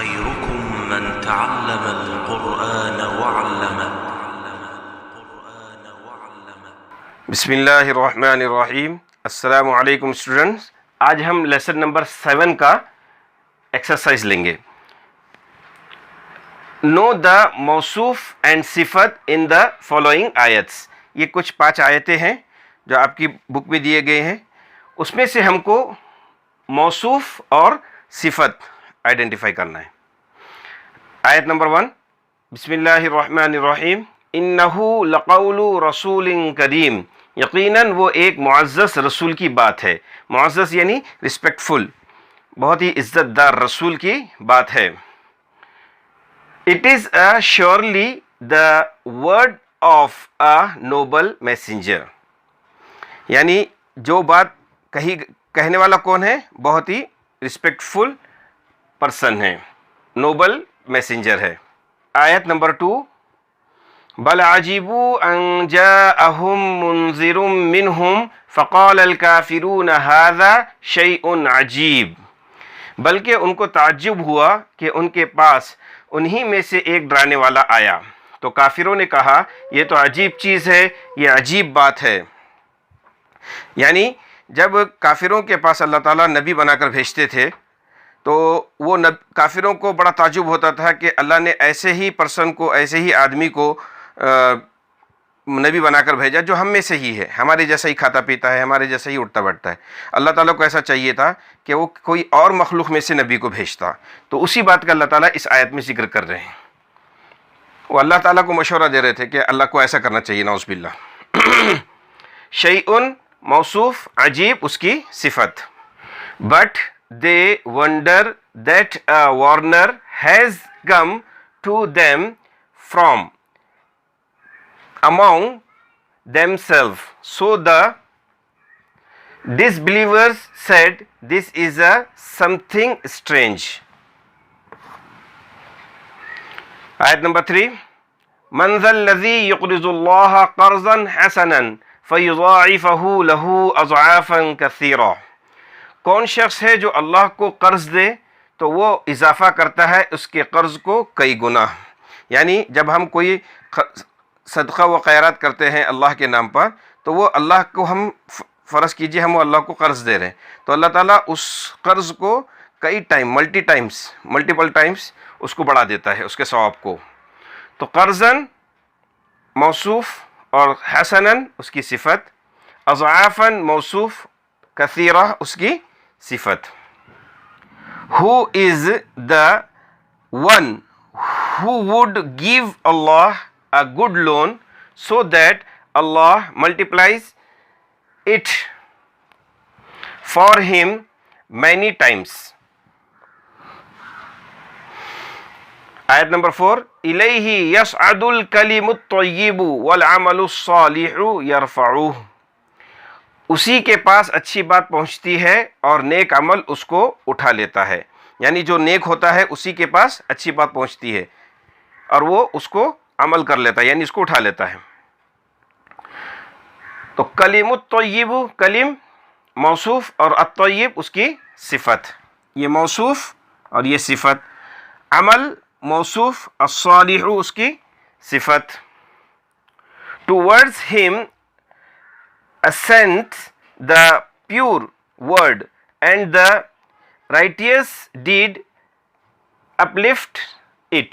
خيركم من تعلم القرآن وعلمه. بسم اللہ الرحمن الرحیم. السلام علیکم اسٹوڈنٹس. آج ہم لیسن نمبر 7 کا ایکسرسائز لیں گے. نو دا موصوف اینڈ صفت ان دا فالوئنگ آیتس. یہ کچھ 5 آیتیں ہیں جو آپ کی بک میں دیے گئے ہیں. اس میں سے ہم کو موصوف اور صفت آئیڈینٹیفائی کرنا ہے. آیت نمبر 1. بسم اللہ الرحمن الرحیم. انہو لقول رسول کریم. یقیناً وہ ایک معزز رسول کی بات ہے. معزز یعنی رسپیکٹفل، بہت ہی عزت دار رسول کی بات ہے. It is surely the word of a noble messenger. یعنی جو بات کہنے والا کون ہے؟ بہت ہی رسپیکٹفل پرسن ہے، نوبل میسنجر ہے. آیت نمبر 2. بل عجبوا ان جاءهم منذر منهم فقال الكافرون هذا شيء عجیب. بلکہ ان کو تعجب ہوا کہ ان کے پاس انہی میں سے ایک ڈرانے والا آیا تو کافروں نے کہا یہ تو عجیب چیز ہے، یہ عجیب بات ہے. یعنی جب کافروں کے پاس اللہ تعالیٰ نبی بنا کر بھیجتے تھے تو وہ کافروں کو بڑا تعجب ہوتا تھا کہ اللہ نے ایسے ہی پرسن کو، ایسے ہی آدمی کو نبی بنا کر بھیجا جو ہم میں سے ہی ہے، ہمارے جیسا ہی کھاتا پیتا ہے، ہمارے جیسا ہی اٹھتا بیٹھتا ہے. اللہ تعالیٰ کو ایسا چاہیے تھا کہ وہ کوئی اور مخلوق میں سے نبی کو بھیجتا. تو اسی بات کا اللہ تعالیٰ اس آیت میں ذکر کر رہے ہیں. وہ اللہ تعالیٰ کو مشورہ دے رہے تھے کہ اللہ کو ایسا کرنا چاہیے، نعوذ باللہ. شیئن موصوف، عجیب اس کی صفت. But they wonder that a warner has come to them from among themselves. So the disbelievers said, this is a something strange. Ayat number 3. من ذا الذي يقرض الله قرضا حسنا فيضاعفه له اضعافا كثيرة. کون شخص ہے جو اللہ کو قرض دے تو وہ اضافہ کرتا ہے اس کے قرض کو کئی گنا. یعنی جب ہم کوئی صدقہ و خیرات کرتے ہیں اللہ کے نام پر تو وہ اللہ کو ہم فرض کیجئے ہم اللہ کو قرض دے رہے ہیں تو اللہ تعالیٰ اس قرض کو کئی ٹائم ملٹیپل ٹائمز اس کو بڑھا دیتا ہے اس کے ثواب کو. تو قرضاً موصوف اور حسناً اس کی صفت، اضعافاً موصوف، کثیرہ اس کی صفت. Who is the one who would give Allah a good loan so that Allah multiplies it for him many times. آیت نمبر 4. الیہ یصعد الکلم الطیب والعمل الصالح یرفعہ. اسی کے پاس اچھی بات پہنچتی ہے اور نیک عمل اس کو اٹھا لیتا ہے. یعنی جو نیک ہوتا ہے اسی کے پاس اچھی بات پہنچتی ہے اور وہ اس کو عمل کر لیتا ہے، یعنی اس کو اٹھا لیتا ہے. تو کلم الطیب، کلم موصوف اور الطیب اس کی صفت. یہ موصوف اور یہ صفت. عمل موصوف، الصالح اس کی صفت. Towards him ascends the pure word and the righteous deed uplifts it.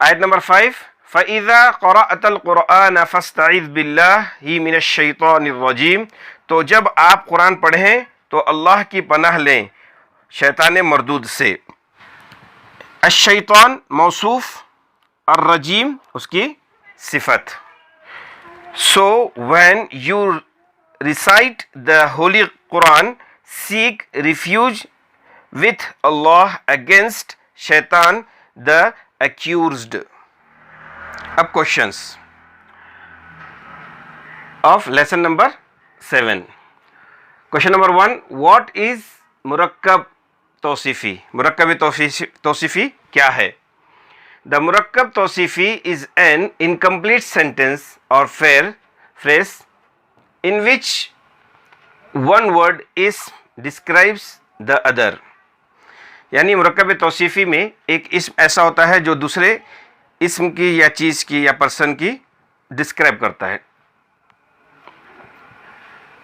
آیت نمبر 5. فَإِذَا قَرَأْتَ الْقُرْآنَ فَاسْتَعِذْ بِاللَّهِ مِنَ الشَّيْطَانِ الرَّجِيمِ. تو جب آپ قرآن پڑھیں تو اللہ کی پناہ لیں شیطان مردود سے. الشیطان موصوف، الرجیم اس کی صفت. So when you recite the Holy Quran, seek refuge with Allah against Shaitan the accused. اب questions of lesson number 7. Question number 1. What is مرکب توصیفی؟ مرکب توصیفی کیا ہے؟ The murakkab tawsifi is an incomplete sentence or phrase in which one word is describes the other. یعنی مرکب توصیفی میں ایک اسم ایسا ہوتا ہے جو دوسرے اسم کی یا چیز کی یا پرسن کی ڈسکرائب کرتا ہے.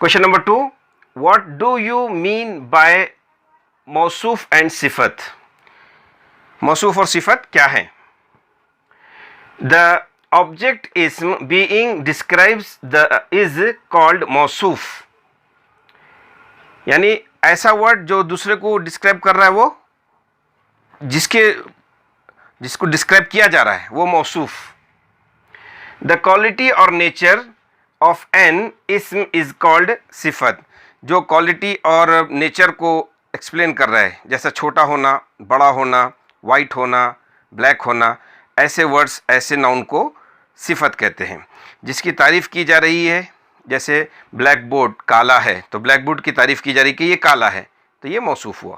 Question number 2, what do you mean by موصوف اینڈ صفت؟ موصوف اور صفت کیا ہے؟ The object ism being describes the is called موصوف. یعنی ایسا ورڈ جو دوسرے کو ڈسکرائب کر رہا ہے، وہ جس کو ڈسکرائب کیا جا رہا ہے وہ موصوف. The quality or nature of an ism is called صفت. جو کوالٹی اور نیچر کو ایکسپلین کر رہا ہے، جیسا چھوٹا ہونا، بڑا ہونا، وائٹ ہونا، بلیک ہونا، ایسے ورڈز، ایسے ناؤن کو صفت کہتے ہیں. جس کی تعریف کی جا رہی ہے، جیسے بلیک بورڈ کالا ہے تو بلیک بورڈ کی تعریف کی جا رہی ہے کہ یہ کالا ہے، تو یہ موصوف ہوا.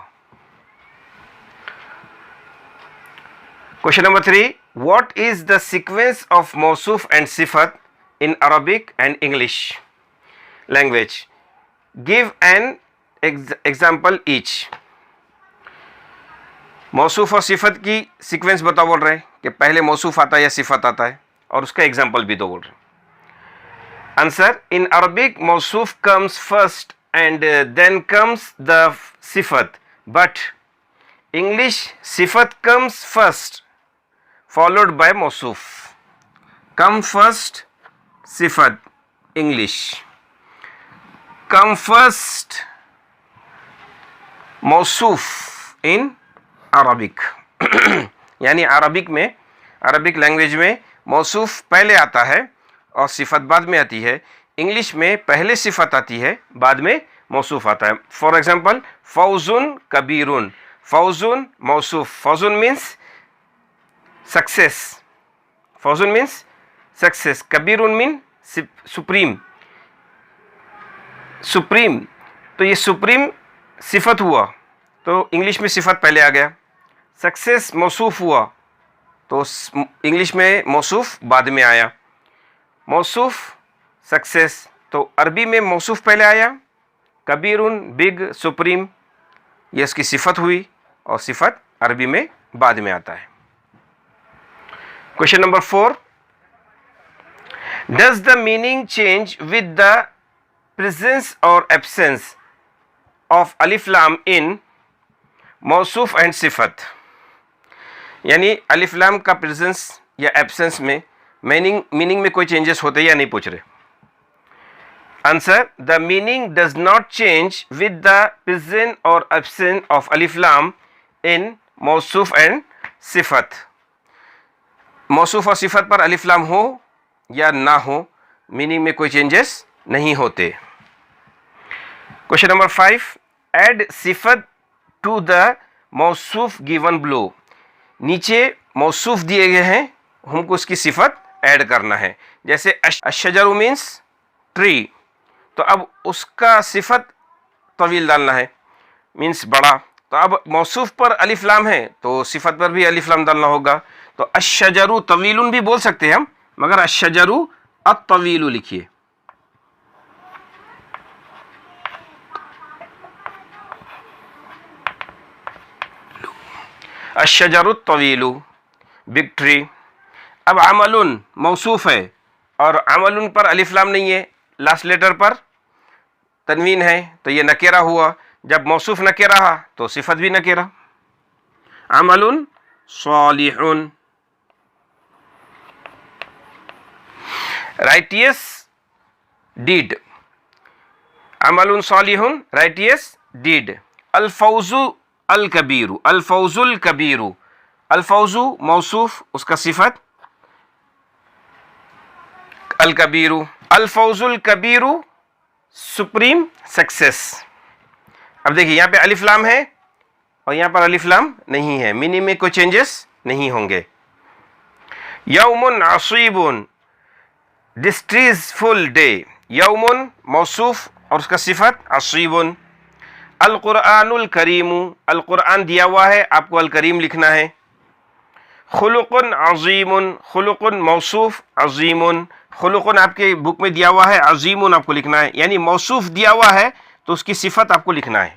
Question number 3, what is the sequence of موصوف اینڈ صفت in Arabic and English language? Give an example each. موصوف اور صفت کی سیکوینس بتاؤ بول رہے ہیں کہ پہلے موصوف آتا ہے یا صفت آتا ہے، اور اس کا ایگزامپل بھی دو بول رہے ہیں. آنسر: ان عربک موصوف comes first and then comes the صفت، بٹ انگلش صفت کمز فرسٹ followed by موصوف. come first صفت انگلش، come first موصوف in عربک. یعنی عربک لینگویج میں موصوف پہلے آتا ہے اور صفت بعد میں آتی ہے. انگلش میں پہلے صفت آتی ہے، بعد میں موصوف آتا ہے. For example فوزن کبیرن. فوزن موصوف، فوزن مینس سکسیس، فوزن مینس سکسیس، کبیرن مین سپریم، سپریم. تو یہ سپریم صفت ہوا تو انگلش میں صفت پہلے آ گیا. سکسیس موصوف ہوا تو انگلش میں موصوف بعد میں آیا. موصوف سکسیس تو عربی میں موصوف پہلے آیا، کبیرن بگ سپریم، یہ اس کی صفت ہوئی، اور صفت عربی میں بعد میں آتا ہے. Question number 4, does the meaning change with the presence اور absence آف الف لام ان موصوف اینڈ صفت؟ یعنی الف لام کا پریزنس یا ایبسنس میں میننگ میں کوئی چینجز ہوتے یا نہیں پوچھ رہے. Answer: the meaning does not change with the presence اور absence آف الف لام ان موصوف اینڈ صفت. موصوف اور صفت پر الف لام ہو یا نہ ہو، میننگ میں کوئی چینجز نہیں ہوتے. کوشچن نمبر 5, ایڈ صفت ٹو دا موصوف گیون بلو. نیچے موصوف دیے گئے ہیں، ہم کو اس کی صفت ایڈ کرنا ہے. جیسے الشجر مینس ٹری، تو اب اس کا صفت طویل ڈالنا ہے، مینس بڑا. تو اب موصوف پر الف لام ہے تو صفت پر بھی الف لام ڈالنا ہوگا. تو الشجر طویل بھی بول سکتے ہیں ہم، مگر الشجر الطویل لکھیے. الشجر الطویل بگ ٹری. اب عمل موصوف ہے اور عمل پر الف لام نہیں ہے، لاسٹ لیٹر پر تنوین ہے، تو یہ نکرہ ہوا. جب موصوف نکرہ رہا تو صفت بھی نکرہ. عمل صالح، righteous deed. عمل صالح righteous deed. الفوز الکبیر، الفوز الکبیر. الفوز موصوف، اس کا صفت الکبیر. الفوز الکبیر سپریم سکسیس. اب دیکھیے یہاں پہ الف لام ہے اور یہاں پر الف لام نہیں ہے، میننگ میں کوئی چینجز نہیں ہوں گے. یوم عصیب ڈسٹریزفل ڈے. یوم موصوف اور اس کا صفت عصیب. القرآن الکریم، القرآن دیا ہوا ہے، آپ کو الکریم لکھنا ہے. خلق عظیم، خلق موصوف عظیم. خلق آپ کے بک میں دیا ہوا ہے، عظیم آپ کو لکھنا ہے. یعنی موصوف دیا ہوا ہے تو اس کی صفت آپ کو لکھنا ہے.